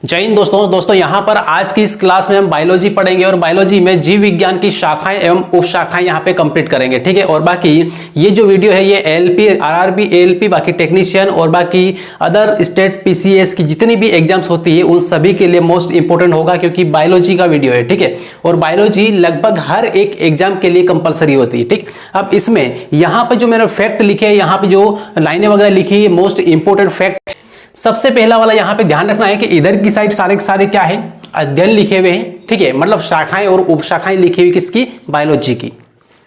जय हिंद दोस्तों यहाँ पर आज की इस क्लास में हम बायोलॉजी पढ़ेंगे और बायोलॉजी में जीव विज्ञान की शाखाएं एवं उप शाखाएं यहाँ पे कंप्लीट करेंगे। ठीक है, और बाकी ये जो वीडियो है ये एलपी, आरआरबी, एएलपी, बाकी टेक्नीशियन और बाकी अदर स्टेट पीसीएस की जितनी भी एग्जाम्स होती है उन सभी के लिए मोस्ट इंपोर्टेंट होगा, क्योंकि बायोलॉजी का वीडियो है। ठीक है, और बायोलॉजी लगभग हर एक एग्जाम के लिए कंपलसरी होती है। ठीक, अब इसमें यहाँ पे जो मैंने फैक्ट लिखे हैं, यहाँ पे जो लाइनें वगैरह लिखी है, मोस्ट इंपोर्टेंट फैक्ट सबसे पहला वाला यहाँ पे ध्यान रखना है कि इधर की साइड सारे के सारे क्या है, अध्ययन लिखे हुए हैं। ठीक है, मतलब शाखाएं और उपशाखाएं लिखी हुई किसकी, बायोलॉजी की।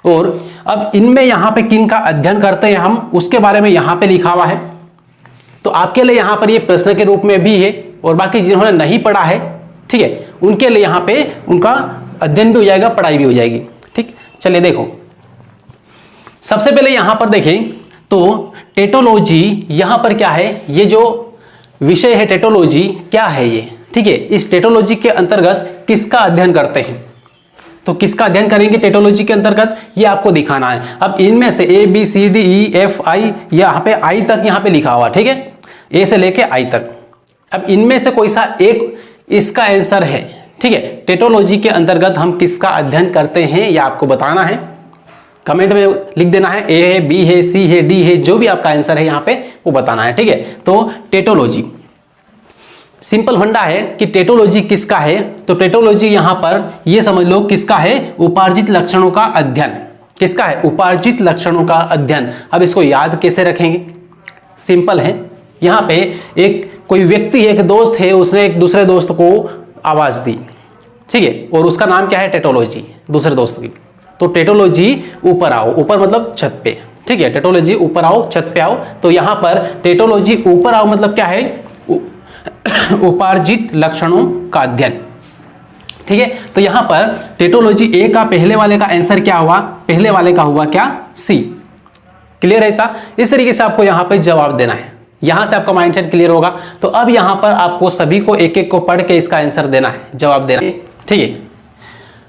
और अब इनमें यहाँ पे किन का अध्ययन करते हैं हम, उसके बारे में यहाँ पे लिखा हुआ है। तो आपके लिए यहाँ पर ये प्रश्न के रूप में भी है, और बाकी जिन्होंने नहीं पढ़ा है, ठीक है, उनके लिए यहाँ पे उनका अध्ययन भी हो जाएगा, पढ़ाई भी हो जाएगी। ठीक, चलिए देखो, सबसे पहले यहां पर देखें तो टेटोलॉजी यहां पर क्या है, ये जो विषय है टेटोलॉजी क्या है ये। ठीक है, इस टेटोलॉजी के अंतर्गत किसका अध्ययन करते हैं, तो किसका अध्ययन करेंगे टेटोलॉजी के अंतर्गत, ये आपको दिखाना है। अब इनमें से A B C D E F I, यहाँ पे आई तक यहाँ पे लिखा हुआ, ठीक है, ए से लेके आई तक। अब इनमें से कोई सा एक इसका आंसर है। ठीक है, टेटोलॉजी के अंतर्गत हम किसका अध्ययन करते हैं ये आपको बताना है, कमेंट में लिख देना है। ए है, बी है, सी है, डी है, जो भी आपका आंसर है यहाँ पे वो बताना है। ठीक है, तो टेटोलॉजी सिंपल फंडा है कि टेटोलॉजी किसका है, तो टेटोलॉजी यहां पर ये समझ लो किसका है, उपार्जित लक्षणों का अध्ययन। किसका है, उपार्जित लक्षणों का अध्ययन। अब इसको याद कैसे रखेंगे, सिंपल है। यहां पे एक कोई व्यक्ति, एक दोस्त है, उसने एक दूसरे दोस्त को आवाज दी, ठीक है, और उसका नाम क्या है, टेटोलॉजी, दूसरे दोस्त की। तो टेटोलॉजी ऊपर आओ, ऊपर मतलब छत पे। ठीक है, टेटोलॉजी ऊपर आओ, छत पे आओ। तो यहां पर टेटोलॉजी ऊपर आओ मतलब क्या है, उपार्जित लक्षणों का अध्ययन। ठीक है, तो यहां पर टेटोलॉजी ए का पहले वाले का आंसर क्या हुआ, पहले वाले का हुआ क्या, सी। क्लियर है था, इस तरीके से आपको यहां पे जवाब देना है, यहां से आपका माइंडसेट क्लियर होगा। तो अब यहां पर आपको सभी को एक एक को पढ़ के इसका आंसर देना है, जवाब देना है। ठीक है,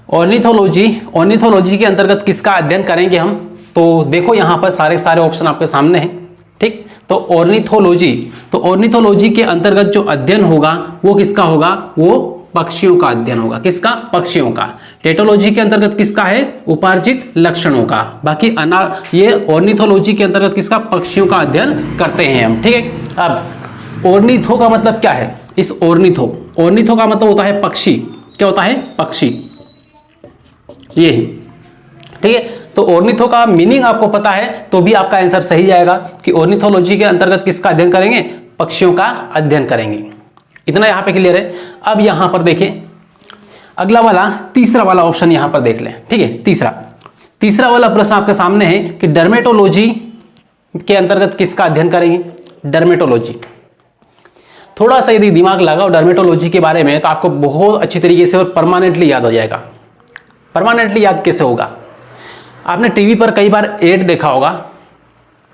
ऑर्निथोलॉजी, ऑर्निथोलॉजी के अंतर्गत किसका अध्ययन करेंगे हम, तो देखो यहां पर सारे ऑप्शन आपके सामने हैं। ठीक, तो ऑर्निथोलॉजी, तो ऑर्निथोलॉजी के अंतर्गत जो अध्ययन होगा वो किसका होगा, वो पक्षियों का अध्ययन होगा। किसका, पक्षियों का। टेटोलॉजी के अंतर्गत किसका है, उपार्जित लक्षणों का। बाकी ये ऑर्निथोलॉजी के अंतर्गत किसका, पक्षियों का अध्ययन करते हैं हम। ठीक है, अब ऑर्निथो का मतलब क्या है, इस ऑर्निथो, ऑर्निथो का मतलब होता है पक्षी। क्या होता है, पक्षी, ये है। ठीक है, तो ऑर्निथो का मीनिंग आपको पता है तो भी आपका आंसर सही जाएगा कि ऑर्निथोलॉजी के अंतर्गत किसका अध्ययन करेंगे, पक्षियों का अध्ययन करेंगे। इतना यहां पे क्लियर है। अब यहां पर देखें अगला वाला, तीसरा वाला ऑप्शन यहां पर देख लें। ठीक है, तीसरा वाला प्रश्न आपके सामने है कि डर्मेटोलॉजी के अंतर्गत किसका अध्ययन करेंगे, डर्मेटोलॉजी। थोड़ा सा यदि दिमाग लगाओ डर्मेटोलॉजी के बारे में तो आपको बहुत अच्छी तरीके से और परमानेंटली याद हो जाएगा। परमानेंटली याद कैसे होगा, आपने टीवी पर कई बार एड देखा होगा,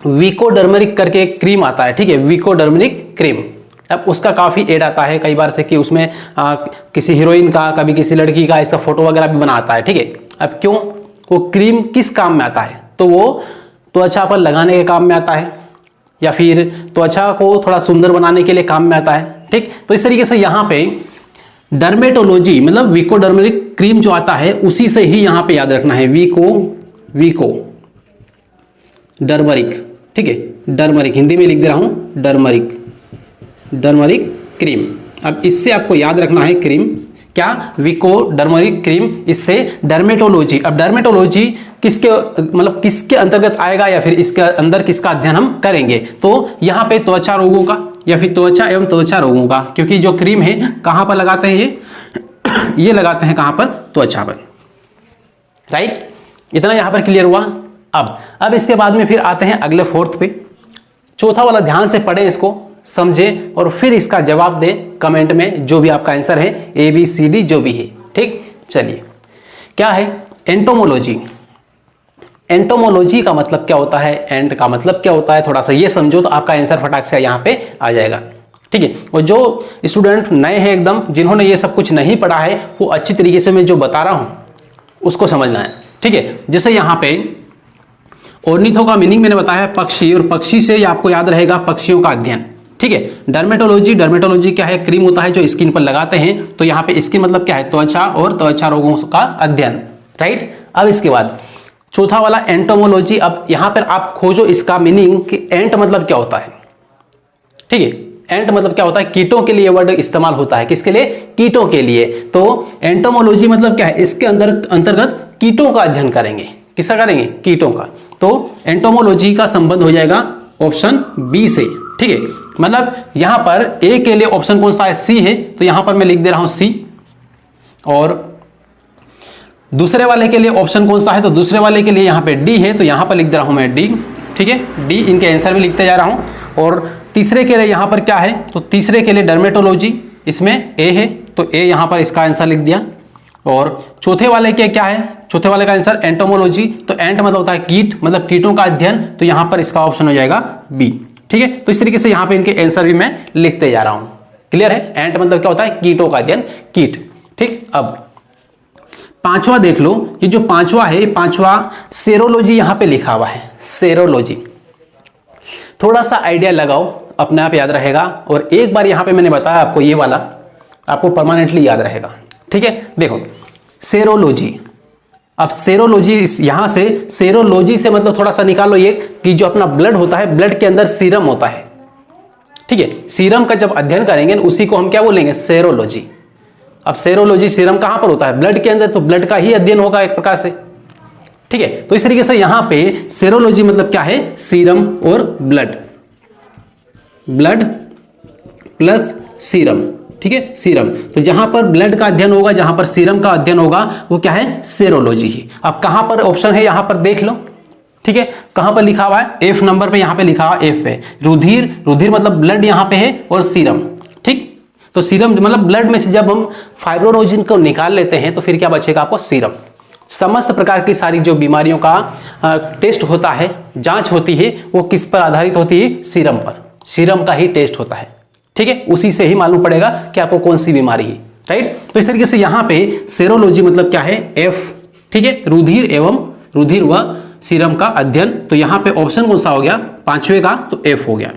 विकोडर्मरिक करके एक क्रीम आता है। ठीक है, विकोडर्मरिक क्रीम। अब उसका काफी एड आता है कई बार से कि उसमें किसी हीरोइन का, कभी किसी लड़की का इसका फोटो वगैरह भी बनाता है। ठीक है, अब क्यों, वो क्रीम किस काम में आता है, तो वो त्वचा पर लगाने के काम में आता है, या फिर त्वचा को थोड़ा सुंदर बनाने के लिए काम में आता है। ठीक, तो इस तरीके से यहाँ पे डर्मेटोलॉजी मतलब विकोडर्मरिक क्रीम जो आता है उसी से ही यहाँ पे याद रखना है, विको डर्मरिक। ठीक है, डर्मरिक हिंदी में लिख दे रहा हूं, डर्मरिक क्रीम। अब इससे आपको याद रखना है क्रीम क्या, विको डर्मरिक क्रीम, इससे डर्मेटोलॉजी। अब डर्मेटोलॉजी किसके मतलब किसके अंतर्गत आएगा, या फिर इसके अंदर किसका अध्ययन हम करेंगे, तो यहाँ पे त्वचा रोगों का या फिर त्वचा एवं त्वचा रोगों का। क्योंकि जो क्रीम है कहां पर लगाते हैं, ये लगाते हैं कहां पर, त्वचा पर। राइट, इतना यहां पर क्लियर हुआ। अब इसके बाद में फिर आते हैं अगले फोर्थ पे। चौथा वाला ध्यान से पढ़े, इसको समझे और फिर इसका जवाब दे कमेंट में, जो भी आपका आंसर है, ए बी सी डी जो भी है। ठीक, चलिए क्या है, एंटोमोलॉजी। एंटोमोलॉजी का मतलब क्या होता है, एंट का मतलब क्या होता है, थोड़ा सा ये समझो तो आपका आंसर फटाक से यहां पे आ जाएगा। ठीक है, और जो स्टूडेंट नए हैं एकदम, जिन्होंने ये सब कुछ नहीं पढ़ा है, वो अच्छी तरीके से मैं जो बता रहा हूं उसको समझना है। ठीक है, जैसे यहां पे ऑर्निथो का मीनिंग मैंने बताया पक्षी, और पक्षी से आपको याद रहेगा पक्षियों का अध्ययन। ठीक है। डर्मेटोलॉजी क्या है, क्रीम होता है जो स्किन पर लगाते हैं। तो यहाँ पे स्किन मतलब क्या है, त्वचा और त्वचा रोगों का अध्ययन, राइट। अब इसके बाद चौथा वाला एंटोमोलॉजी। अब यहां पर आप खोजो इसका मीनिंग कि एंट मतलब क्या होता है, ठीक है। एंट मतलब क्या होता है, कीटों के लिए वर्ड इस्तेमाल होता है, किसके लिए, कीटों के लिए। तो एंटोमोलॉजी मतलब क्या है, इसके अंतर्गत कीटों का अध्ययन करेंगे। किसका करेंगे, कीटों का। तो एंटोमोलॉजी का संबंध हो जाएगा ऑप्शन बी से, ठीक है। मतलब यहां पर ए के लिए ऑप्शन कौन सा है, सी है। तो यहां पर मैं लिख दे रहा हूं सी। और दूसरे वाले के लिए ऑप्शन कौन सा है, तो दूसरे वाले के लिए यहां पे डी है। तो यहां पर लिख दे रहा हूं मैं डी, ठीक है। डी इनके आंसर भी लिखते जा रहा हूं। और तीसरे के लिए यहां पर क्या है, तो तीसरे के लिए डर्मेटोलॉजी, इसमें ए है। तो ए यहां पर इसका आंसर लिख दिया। और चौथे वाले के क्या है, चौथे वाले का आंसर एंटोमोलॉजी। तो एंट मतलब होता है कीट, मतलब कीटों का अध्ययन। तो यहां पर इसका ऑप्शन हो जाएगा बी, ठीक है। तो इस तरीके से यहां पे इनके आंसर भी मैं लिखते जा रहा हूं। क्लियर है, एंट मतलब क्या होता है, कीटों का अध्ययन, कीट, ठीक। अब पांचवा देख लो, ये जो पांचवा है, पांचवा सेरोलॉजी यहां पे लिखा हुआ है, सेरोलॉजी। थोड़ा सा आइडिया लगाओ, अपने आप याद रहेगा। और एक बार यहां पे मैंने बताया आपको, ये वाला आपको परमानेंटली याद रहेगा, ठीक है। देखो सेरोलॉजी, अब सेरोलॉजी यहां से, सेरोलॉजी से मतलब थोड़ा सा निकालो ये कि जो अपना ब्लड होता है, ब्लड के अंदर सीरम होता है, ठीक है। सीरम का जब अध्ययन करेंगे उसी को हम क्या बोलेंगे, सेरोलॉजी। अब सेरोलॉजी, सीरम कहां पर होता है, ब्लड के अंदर। तो ब्लड का ही अध्ययन होगा एक प्रकार से, ठीक है। तो इस तरीके से यहां पे सेरोलॉजी मतलब क्या है, सीरम और ब्लड, ब्लड प्लस सीरम, ठीक है, सीरम। तो जहां पर ब्लड का अध्ययन होगा, जहां पर सीरम का अध्ययन होगा, वो क्या है, सेरोलॉजी ही। अब कहां पर ऑप्शन है, यहां पर देख लो, ठीक है। कहां पर लिखा हुआ है, एफ नंबर पे, यहां पे लिखा हुआ एफ पे, रुधिर, रुधिर मतलब ब्लड यहां पे है, और सीरम, ठीक। तो सीरम मतलब ब्लड में से जब हम फाइब्रोनोजिन को निकाल लेते हैं तो फिर क्या बचेगा आपको, सीरम। समस्त प्रकार की सारी जो बीमारियों का टेस्ट होता है, जांच होती है, वो किस पर आधारित होती है, सीरम पर। सीरम का ही टेस्ट होता है, ठीक है। उसी से ही मालूम पड़ेगा कि आपको कौन सी बीमारी है, राइट। तो इस तरीके से यहां पे सेरोलॉजी मतलब क्या है, एफ, ठीक है, रुधिर एवं रुधिर व सीरम का अध्ययन। तो यहां पे ऑप्शन कौन सा हो गया, पांचवे का, तो एफ हो गया,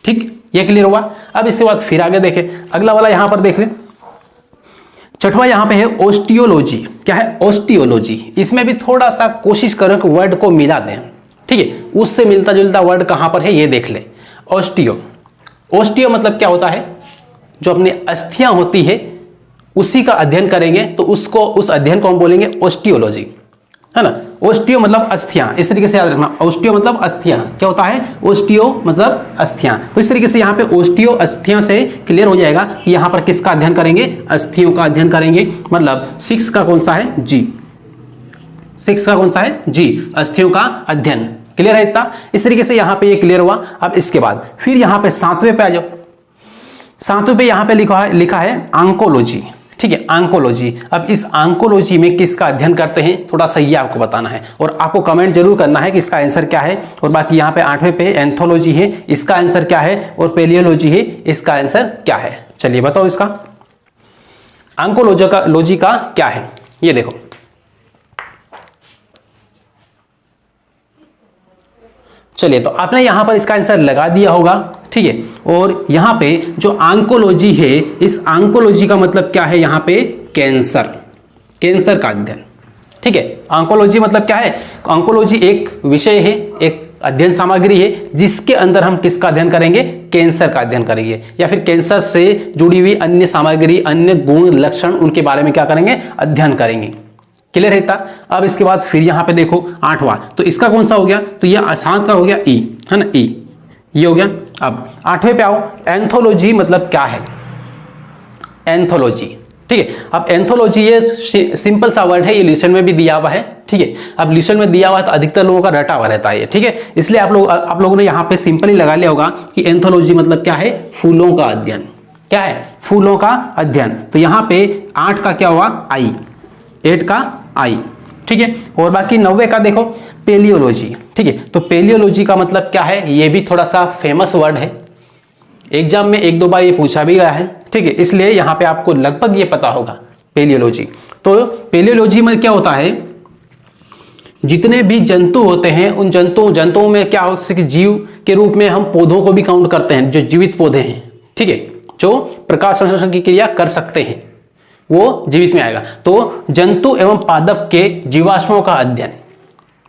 ठीक। ये क्लियर हुआ। अब इसके बाद फिर आगे देखें, अगला वाला यहां पर देख लें। छठवा यहां पे है ऑस्टियोलॉजी। क्या है, ऑस्टियोलॉजी। इसमें भी थोड़ा सा कोशिश करो कि वर्ड को मिला दें, ठीक है। उससे मिलता जुलता वर्ड कहां पर है, ये देख ले। ऑस्टियो, ऑस्टियो मतलब क्या होता है, जो अपनी अस्थियां होती है उसी का अध्ययन करेंगे, तो उसको, उस अध्ययन को हम बोलेंगे ऑस्टियोलॉजी, है ना। ऑस्टियो मतलब अस्थियां, इस तरीके से याद रखना। ऑस्टियो मतलब अस्थियां, क्या होता है, ऑस्टियो मतलब अस्थियां। तो इस तरीके से यहां पे ऑस्टियो, अस्थियां से क्लियर हो जाएगा कि यहां पर किसका अध्ययन करेंगे, अस्थियों का अध्ययन करेंगे। मतलब 6 का कौन सा है, जी। 6 का कौन सा है, जी, अस्थियों का अध्ययन। क्लियर है इतना। इस तरीके से यहां पे ये क्लियर हुआ। अब इसके बाद फिर यहां पे 7वें पे आ जाओ। 7वें पे यहां पे लिखा है आंकोलॉजी, ठीक है, आंकोलॉजी। अब इस आंकोलॉजी में किसका अध्ययन करते हैं, थोड़ा सा ये आपको बताना है, और आपको कमेंट जरूर करना है कि इसका आंसर क्या है। और बाकी यहाँ पे 8वें पे एंथोलॉजी है, इसका आंसर क्या है, और पेलियोलॉजी है, इसका आंसर क्या है। चलिए बताओ इसका आंकोलॉजी का क्या है, ये देखो। चलिए, तो आपने यहां पर इसका आंसर लगा दिया होगा, ठीक है। और यहां पे जो आंकोलॉजी है, इस आंकोलॉजी का मतलब क्या है, यहां पे कैंसर, कैंसर का अध्ययन, ठीक है। आंकोलॉजी मतलब क्या है, आंकोलॉजी एक विषय है, एक अध्ययन सामग्री है, जिसके अंदर हम किसका अध्ययन करेंगे, कैंसर का अध्ययन करेंगे, या फिर कैंसर से जुड़ी हुई अन्य सामग्री, अन्य गुण, लक्षण, उनके बारे में क्या करेंगे, अध्ययन करेंगे। क्लियर है इतना। अब इसके बाद फिर यहां पे देखो 8वां, तो इसका कौन सा हो गया, तो ये 7 का हो गया ई, है ना, ई, ये हो गया। अब 8वें पे आओ, एंथोलॉजी मतलब क्या है, एंथोलॉजी, ठीक है। अब एंथोलॉजी ये सिंपल सा वर्ड है, ये लिसन में भी दिया हुआ है, ठीक है। अब लिसन में दिया हुआ है तो अधिकतर लोगों का रटा हुआ रहता है, ठीक है। इसलिए आप लोगों ने यहाँ पे सिंपल ही लगा लिया होगा कि एंथोलॉजी मतलब क्या है, फूलों का अध्ययन। क्या है, फूलों का अध्ययन। तो यहाँ पे 8 का क्या हुआ, आई, 8 का आई, ठीक है। और बाकी 90 का देखो पेलियोलॉजी, ठीक है। तो पेलियोलॉजी का मतलब क्या है, ये भी थोड़ा सा फेमस वर्ड है, एग्जाम में 1-2 बार ये पूछा भी गया है, ठीक है। इसलिए यहां पे आपको लगभग ये पता होगा पेलियोलॉजी। तो पेलियोलॉजी में क्या होता है, जितने भी जंतु होते हैं उन जंतुओं में क्या हो, जीव के रूप में हम पौधों को भी काउंट करते हैं, जो जीवित पौधे हैं, ठीक है, जो प्रकाश संश्लेषण की क्रिया कर सकते हैं, वो जीवित में आएगा। तो जंतु एवं पादप के जीवाश्मों का अध्ययन,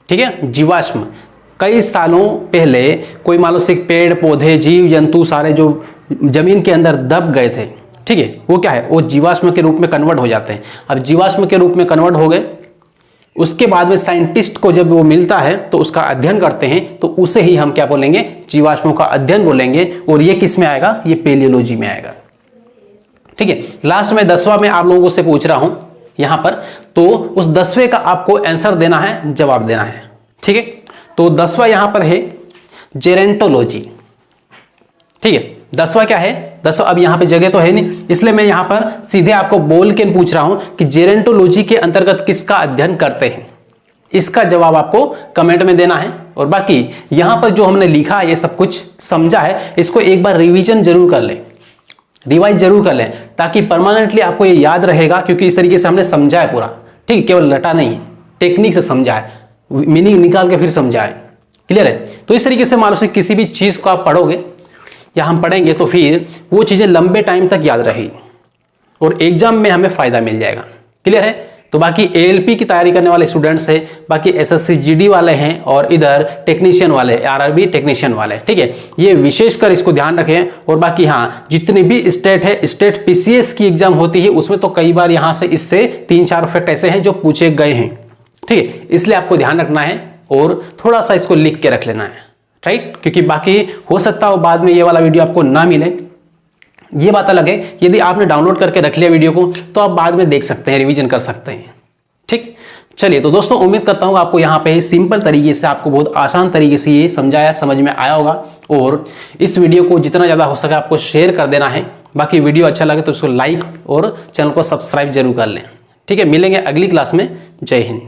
ठीक है, जीवाश्म कई सालों पहले कोई मान लो सिर्फ पेड़ पौधे जीव जंतु सारे जो जमीन के अंदर दब गए थे, ठीक है, वो क्या है, वो जीवाश्म के रूप में कन्वर्ट हो जाते हैं। अब जीवाश्म के रूप में कन्वर्ट हो गए, उसके बाद में साइंटिस्ट को जब वो मिलता है तो उसका अध्ययन करते हैं, तो उसे ही हम क्या बोलेंगे, जीवाश्मों का अध्ययन बोलेंगे। और ये किस में आएगा, ये पेलियोलॉजी में आएगा, ठीक है। लास्ट में 10वां में आप लोगों से पूछ रहा हूं यहां पर, तो उस 10वें का आपको आंसर देना है, जवाब देना है, ठीक है। तो 10वां यहां पर है जेरेंटोलॉजी, ठीक है। 10वां क्या है, 10वां, अब यहां पे जगह तो है नहीं, इसलिए मैं यहां पर सीधे आपको बोल के पूछ रहा हूं कि जेरेंटोलॉजी के अंतर्गत किसका अध्ययन करते हैं। इसका जवाब आपको कमेंट में देना है। और बाकी यहां पर जो हमने लिखा है, ये सब कुछ समझा है, इसको एक बार रिवीजन जरूर कर लें, रिवाइज जरूर कर लें, ताकि परमानेंटली आपको ये याद रहेगा, क्योंकि इस तरीके से हमने समझा है पूरा, ठीक, केवल रटा नहीं, टेक्निक से समझा है, मीनिंग निकाल के फिर समझा है, क्लियर है। तो इस तरीके से मान लो किसी भी चीज को आप पढ़ोगे या हम पढ़ेंगे तो फिर वो चीजें लंबे टाइम तक याद रहेगी और एग्जाम में हमें फायदा मिल जाएगा, क्लियर है। तो बाकी एएलपी की तैयारी करने वाले स्टूडेंट्स हैं, बाकी एसएससी जीडी वाले हैं, और इधर टेक्नीशियन वाले, आरआरबी टेक्नीशियन वाले, ठीक है, ये विशेषकर इसको ध्यान रखें। और बाकी हाँ, जितनी भी स्टेट है, स्टेट पीसीएस की एग्जाम होती है, उसमें तो कई बार यहां से इससे 3-4 फैक्ट ऐसे हैं जो पूछे गए हैं, ठीक है, इसलिए आपको ध्यान रखना है और थोड़ा सा इसको लिख के रख लेना है, राइट, क्योंकि बाकी हो सकता हो बाद में ये वाला वीडियो आपको ना मिले, ये बात अलग है। यदि आपने डाउनलोड करके रख लिया वीडियो को तो आप बाद में देख सकते हैं, रिवीजन कर सकते हैं, ठीक। चलिए, तो दोस्तों उम्मीद करता हूं आपको यहाँ पे सिंपल तरीके से, आपको बहुत आसान तरीके से ये समझाया, समझ में आया होगा। और इस वीडियो को जितना ज्यादा हो सके आपको शेयर कर देना है। बाकी वीडियो अच्छा लगे तो उसको लाइक और चैनल को सब्सक्राइब जरूर कर लें, ठीक है। मिलेंगे अगली क्लास में। जय हिंद।